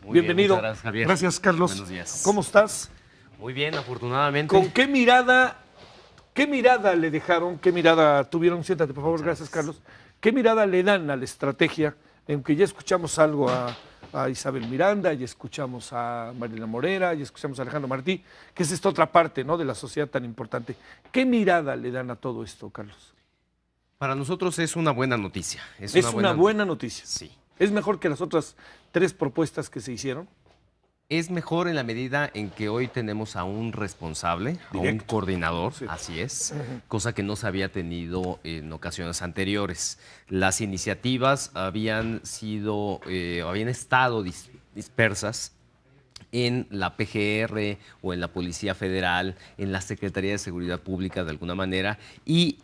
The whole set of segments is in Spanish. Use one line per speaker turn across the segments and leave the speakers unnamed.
Muy
Bienvenido.
bien, muchas gracias, Javier.
Gracias, Carlos.
Buenos días.
¿Cómo estás?
Muy bien, afortunadamente.
¿Con qué mirada le dejaron? ¿Qué mirada tuvieron? Siéntate, por favor. Gracias, Carlos. ¿Qué mirada le dan a la estrategia? En que ya escuchamos algo a Isabel Miranda, ya escuchamos a Marilena Morera, ya escuchamos a Alejandro Martí, que es esta otra parte, ¿no?, de la sociedad tan importante. ¿Qué mirada le dan a todo esto, Carlos?
Para nosotros es una buena noticia.
Es una buena noticia.
Sí.
¿Es mejor que las otras 3 propuestas que se hicieron?
Es mejor en la medida en que hoy tenemos a un responsable, a un
Directo.
coordinador,
Sí.
así es, cosa que no se había tenido en ocasiones anteriores. Las iniciativas habían estado dispersas en la PGR o en la Policía Federal, en la Secretaría de Seguridad Pública de alguna manera, y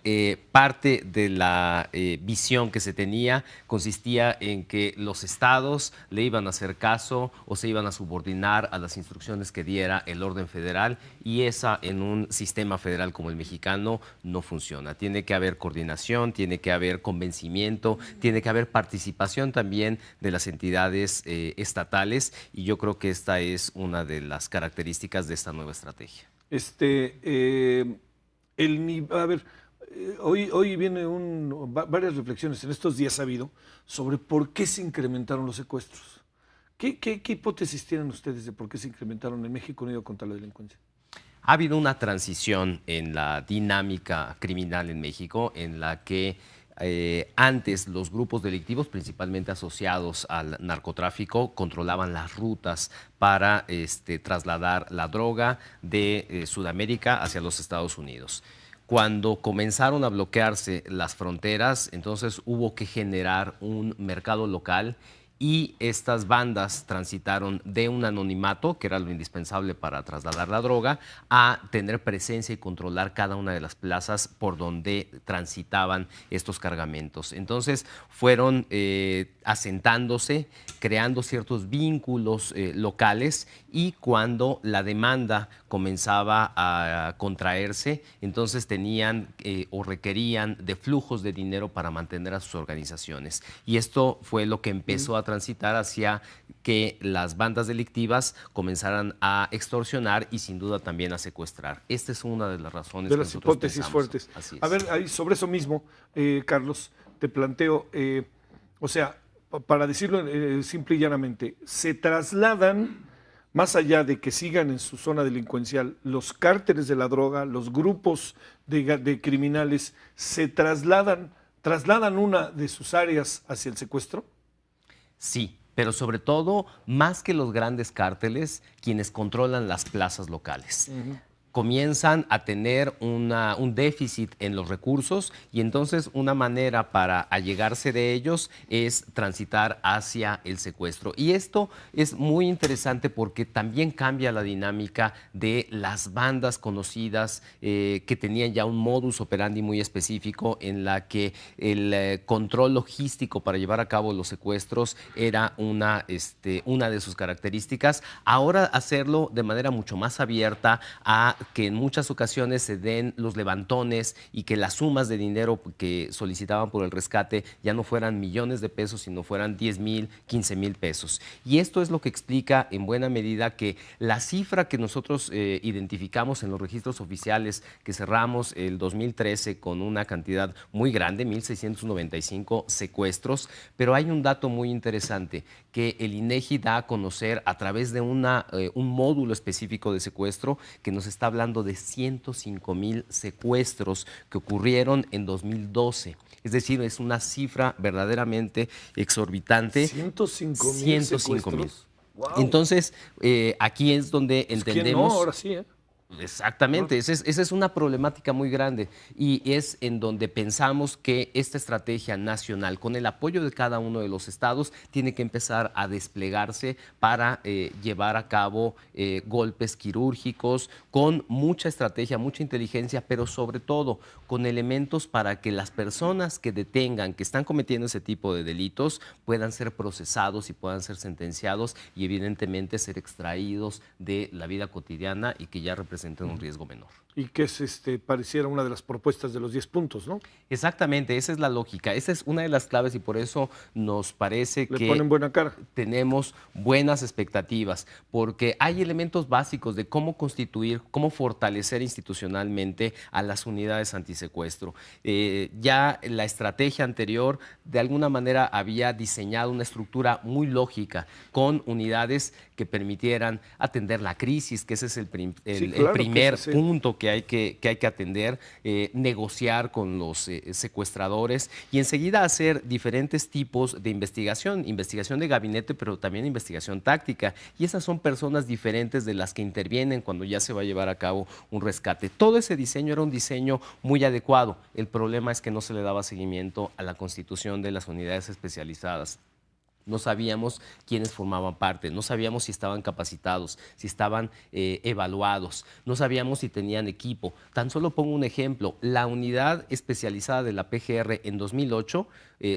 parte de la visión que se tenía consistía en que los estados le iban a hacer caso o se iban a subordinar a las instrucciones que diera el orden federal, y esa en un sistema federal como el mexicano no funciona. Tiene que haber coordinación, tiene que haber convencimiento, tiene que haber participación también de las entidades estatales, y yo creo que esta es una de las características de esta nueva estrategia.
Hoy viene varias reflexiones en estos días ha habido sobre por qué se incrementaron los secuestros. ¿Qué hipótesis tienen ustedes de por qué se incrementaron en México Unido contra la Delincuencia?
Ha habido una transición en la dinámica criminal en México en la que antes los grupos delictivos, principalmente asociados al narcotráfico, controlaban las rutas para trasladar la droga de Sudamérica hacia los Estados Unidos. Cuando comenzaron a bloquearse las fronteras, entonces hubo que generar un mercado local, y estas bandas transitaron de un anonimato, que era lo indispensable para trasladar la droga, a tener presencia y controlar cada una de las plazas por donde transitaban estos cargamentos. Entonces fueron asentándose, creando ciertos vínculos locales, y cuando la demanda comenzaba a contraerse, entonces tenían o requerían de flujos de dinero para mantener a sus organizaciones. Y esto fue lo que empezó a transitar hacia que las bandas delictivas comenzaran a extorsionar y sin duda también a secuestrar. Esta es una de las razones
de
que
las
nosotros
hipótesis
pensamos.
fuertes.
Así es.
A ver, ahí sobre eso mismo, Carlos, te planteo, o sea, para decirlo simple y llanamente, se trasladan, más allá de que sigan en su zona delincuencial, los cárteles de la droga, los grupos de criminales, se trasladan una de sus áreas hacia el secuestro.
Sí, pero sobre todo, más que los grandes cárteles, quienes controlan las plazas locales. Comienzan a tener un déficit en los recursos, y entonces una manera para allegarse de ellos es transitar hacia el secuestro. Y esto es muy interesante porque también cambia la dinámica de las bandas conocidas que tenían ya un modus operandi muy específico, en la que el control logístico para llevar a cabo los secuestros era una de sus características. Ahora hacerlo de manera mucho más abierta a que en muchas ocasiones se den los levantones y que las sumas de dinero que solicitaban por el rescate ya no fueran millones de pesos, sino fueran 10,000, 15,000 pesos. Y esto es lo que explica en buena medida que la cifra que nosotros identificamos en los registros oficiales, que cerramos el 2013 con una cantidad muy grande, 1,695 secuestros, pero hay un dato muy interesante que el INEGI da a conocer a través de un módulo específico de secuestro, que nos está hablando de 105,000 secuestros que ocurrieron en 2012. Es decir, es una cifra verdaderamente exorbitante.
105,000 secuestros. Wow.
Entonces, aquí es donde entendemos...
¿Quién no? Ahora sí, ¿eh?
Exactamente, esa es una problemática muy grande, y es en donde pensamos que esta estrategia nacional, con el apoyo de cada uno de los estados, tiene que empezar a desplegarse para llevar a cabo golpes quirúrgicos, con mucha estrategia, mucha inteligencia, pero sobre todo con elementos para que las personas que detengan, que están cometiendo ese tipo de delitos, puedan ser procesados y puedan ser sentenciados, y evidentemente ser extraídos de la vida cotidiana, y que ya representan representen un riesgo menor.
Y que es pareciera una de las propuestas de los 10 puntos, ¿no?
Exactamente, esa es la lógica, esa es una de las claves y por eso nos parece
Le
que
ponen buena cara.
tenemos buenas expectativas, porque hay elementos básicos de cómo constituir, cómo fortalecer institucionalmente a las unidades antisecuestro. Ya la estrategia anterior de alguna manera había diseñado una estructura muy lógica con unidades que permitieran atender la crisis, que ese es el primer punto que hay que atender, negociar con los secuestradores y enseguida hacer diferentes tipos de investigación de gabinete, pero también investigación táctica. Y esas son personas diferentes de las que intervienen cuando ya se va a llevar a cabo un rescate. Todo ese diseño era un diseño muy adecuado. El problema es que no se le daba seguimiento a la constitución de las unidades especializadas. No sabíamos quiénes formaban parte, no sabíamos si estaban capacitados, si estaban evaluados, no sabíamos si tenían equipo. Tan solo pongo un ejemplo, la unidad especializada de la PGR en 2008,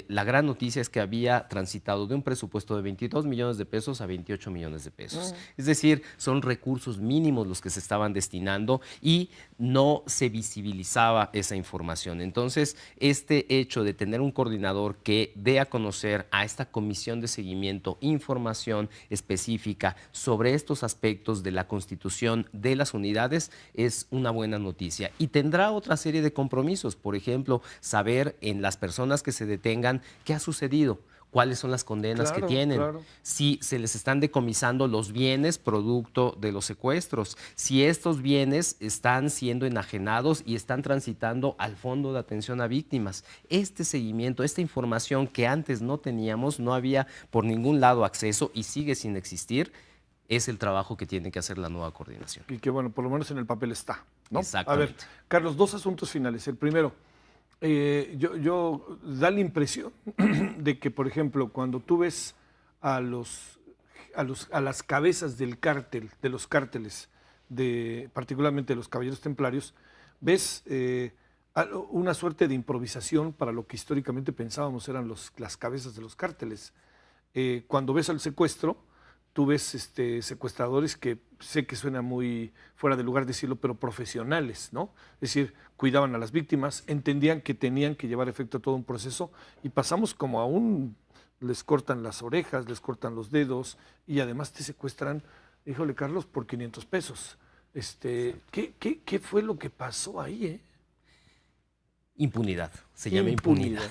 la gran noticia es que había transitado de un presupuesto de 22 millones de pesos a 28 millones de pesos. Es decir, son recursos mínimos los que se estaban destinando y no se visibilizaba esa información. Entonces, este hecho de tener un coordinador que dé a conocer a esta comisión de seguimiento información específica sobre estos aspectos de la constitución de las unidades es una buena noticia y tendrá otra serie de compromisos, por ejemplo, saber en las personas que se detengan qué ha sucedido, cuáles son las condenas que tienen, si se les están decomisando los bienes producto de los secuestros, si estos bienes están siendo enajenados y están transitando al Fondo de Atención a Víctimas. Este seguimiento, esta información que antes no teníamos, no había por ningún lado acceso y sigue sin existir, es el trabajo que tiene que hacer la nueva coordinación.
Y que bueno, por lo menos en el papel está, ¿no?
Exactamente.
A ver, Carlos, dos asuntos finales. El primero, yo da la impresión de que, por ejemplo, cuando tú ves a las cabezas del cártel, de los cárteles, particularmente de los Caballeros Templarios, ves una suerte de improvisación para lo que históricamente pensábamos eran las cabezas de los cárteles. Cuando ves al secuestro, tú ves secuestradores que sé que suena muy fuera de lugar decirlo, pero profesionales, ¿no? Es decir, cuidaban a las víctimas, entendían que tenían que llevar efecto a todo un proceso y pasamos como aún les cortan las orejas, les cortan los dedos y además te secuestran, híjole Carlos, por 500 pesos. ¿Qué fue lo que pasó ahí?
Impunidad, se llama impunidad.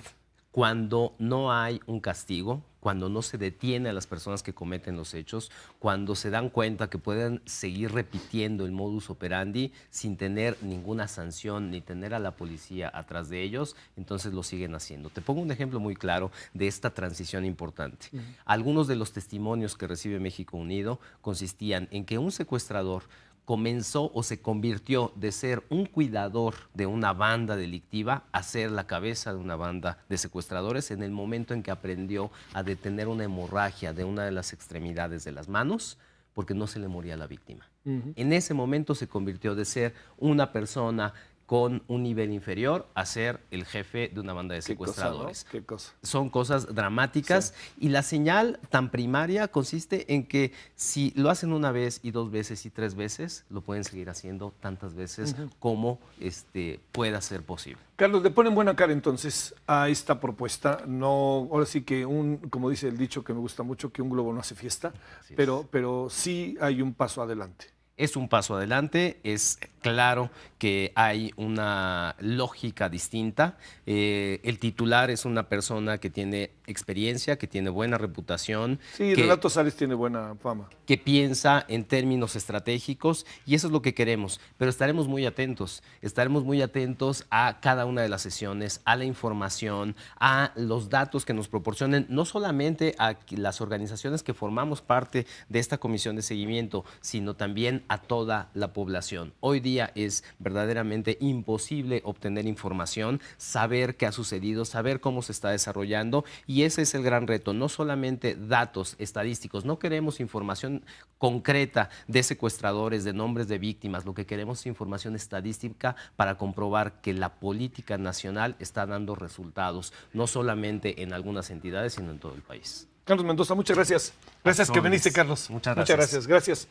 Cuando no hay un castigo, cuando no se detiene a las personas que cometen los hechos, cuando se dan cuenta que pueden seguir repitiendo el modus operandi sin tener ninguna sanción ni tener a la policía atrás de ellos, entonces lo siguen haciendo. Te pongo un ejemplo muy claro de esta transición importante. Algunos de los testimonios que recibe México Unido consistían en que un secuestrador comenzó o se convirtió de ser un cuidador de una banda delictiva a ser la cabeza de una banda de secuestradores en el momento en que aprendió a detener una hemorragia de una de las extremidades de las manos porque no se le moría a la víctima. En ese momento se convirtió de ser una persona con un nivel inferior a ser el jefe de una banda de secuestradores.
¿Qué cosa?
Son cosas dramáticas y la señal tan primaria consiste en que si lo hacen una vez y 2 veces y 3 veces, lo pueden seguir haciendo tantas veces como pueda ser posible.
Carlos, le ponen buena cara entonces a esta propuesta. No, ahora sí que como dice el dicho que me gusta mucho, que un globo no hace fiesta, pero sí hay un paso adelante.
Es un paso adelante, es claro que hay una lógica distinta. El titular es una persona que tiene experiencia, que tiene buena reputación.
Sí, Renato Sales tiene buena fama.
Que piensa en términos estratégicos y eso es lo que queremos. Pero estaremos muy atentos a cada una de las sesiones, a la información, a los datos que nos proporcionen, no solamente a las organizaciones que formamos parte de esta comisión de seguimiento, sino también a toda la población. Hoy día es verdaderamente imposible obtener información, saber qué ha sucedido, saber cómo se está desarrollando y ese es el gran reto, no solamente datos estadísticos, no queremos información concreta de secuestradores, de nombres de víctimas, lo que queremos es información estadística para comprobar que la política nacional está dando resultados, no solamente en algunas entidades, sino en todo el país.
Carlos Mendoza, muchas gracias. Gracias que viniste, Carlos.
Muchas gracias.
Gracias.